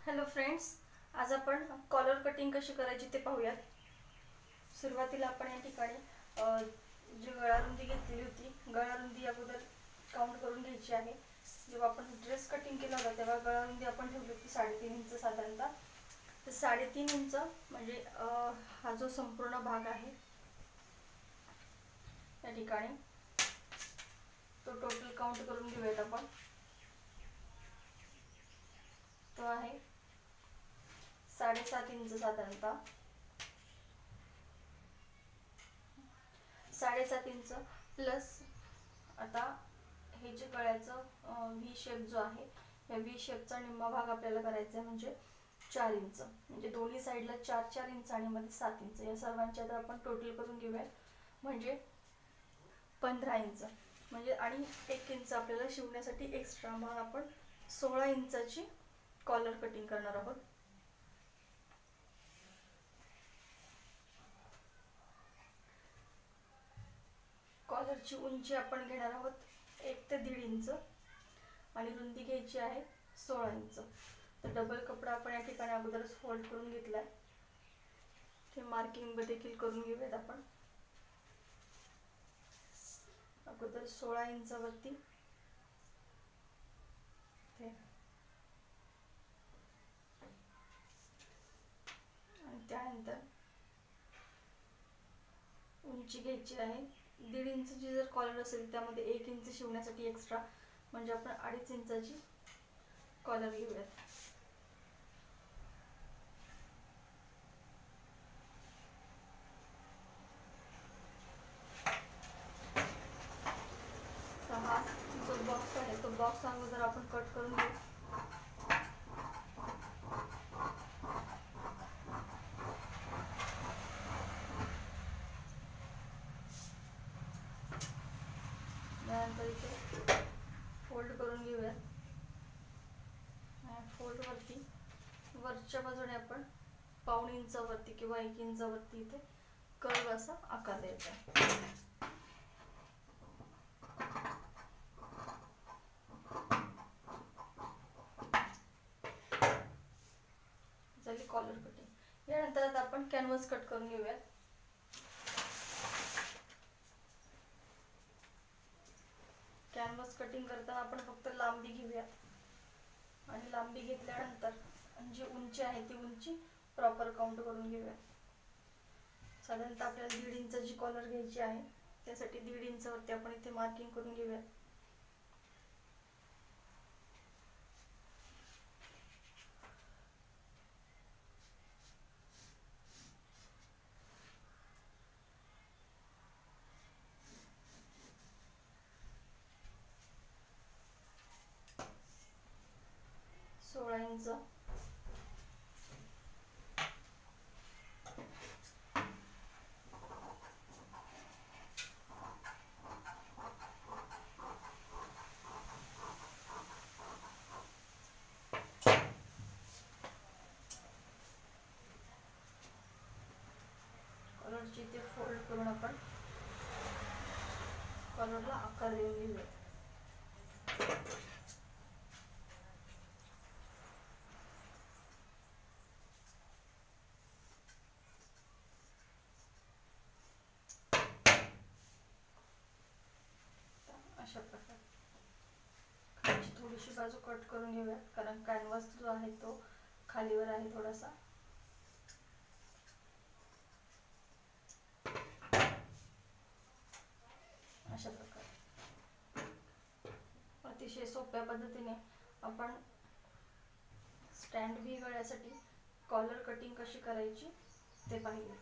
Hello friends, आज आपण collar cutting कशी करायची ते पाहूयात। सुरुवातीला आपण या ठिकाणी जी गळारुंदी घेतलेली होती, गळारुंदी अगोदर काउंट करून घ्यायची आहे। जेव्हा आपण ड्रेस कटिंग केला होता तेव्हा गळारुंदी आपण ठेवली होती 3.5 इंच साधारणतः। तर 3.5 इंच म्हणजे हा जो संपूर्ण भाग आहे या ठिकाणी तो टोटल काउंट करून घेऊयात आपण। तो आहे 7.5 इंच साधारणतः। 7.5 इंच प्लस आता हे जे गळ्याचं व्ही शेप जो आहे, या व्ही शेपचा निम्मा भाग आपल्याला करायचा आहे म्हणजे 4 इंच, म्हणजे दोन्ही साइडला 4-4 इंच आणि मध्ये 7 इंच। या सर्वांचे आता आपण टोटल करून घेऊया म्हणजे 15 इंच, म्हणजे आणि 1 इंच आपल्याला शिवण्यासाठी एक्स्ट्रा, मग आपण 16 इंचाची कॉलर कटिंग करणार आहोत। कॉलरची उंची आपण घेणार आहोत 1 ते 1.5 इंच आणि रुंदी घ्यायची आहे 16 इंच। तर डबल कपडा आपण या ठिकाणी अगोदरच फोल्ड करून घेतलाय, ते मार्किंग देखील करून घेऊयात आपण। अगोदर 16 इंचावरती आणि त्यानंतर उंची घ्यायची आहे 1.5 इंचची। जर कॉलर असेल त्यामध्ये 1 इंच शिवण्यासाठी एक्स्ट्रा, म्हणजे आपण 2.5 इंचाची कॉलर घेऊयात। हा जो बॉक्स आहे तो बॉक्स अगोदर आपण कट करून घेऊ। त्यानंतर इथे फोल्ड करून घेऊयात। फोल्ड वरती वरच्या बाजूने आपण 1.5 इंचावरती किंवा 1 इंचावरती इथे कर्व असा आकार द्यायचा आहे। झाली कॉलर कटिंग। यानंतर आता आपण कॅनव्हास कट करून घेऊयात। कॅनव्हास कटिंग करताना आपण फक्त लांबी घेऊयात आणि लांबी घेतल्यानंतर जी उंची आहे ती उंची प्रॉपर काउंट करून घेऊयात। साधारणतः आपल्याला 1.5 इंचाची कॉलर घ्यायची आहे, त्यासाठी 1.5 इंचावरती आपण इथे मार्किंग करून घेऊयात। सोळा इंच कॉलरची इथे फोल्ड करून आपण कॉलरला आकार देऊन घेऊया। अशा प्रकारे खालची थोडीशी बाजू कट करून घेऊयात, कारण कॅनव्हास जो आहे तो खालीवर आहे थोडासा। अशा प्रकारे अतिशय सोप्या पद्धतीने आपण स्टँड व्ही गळ्यासाठी कॉलर कटिंग कशी करायची ते पाहिजे।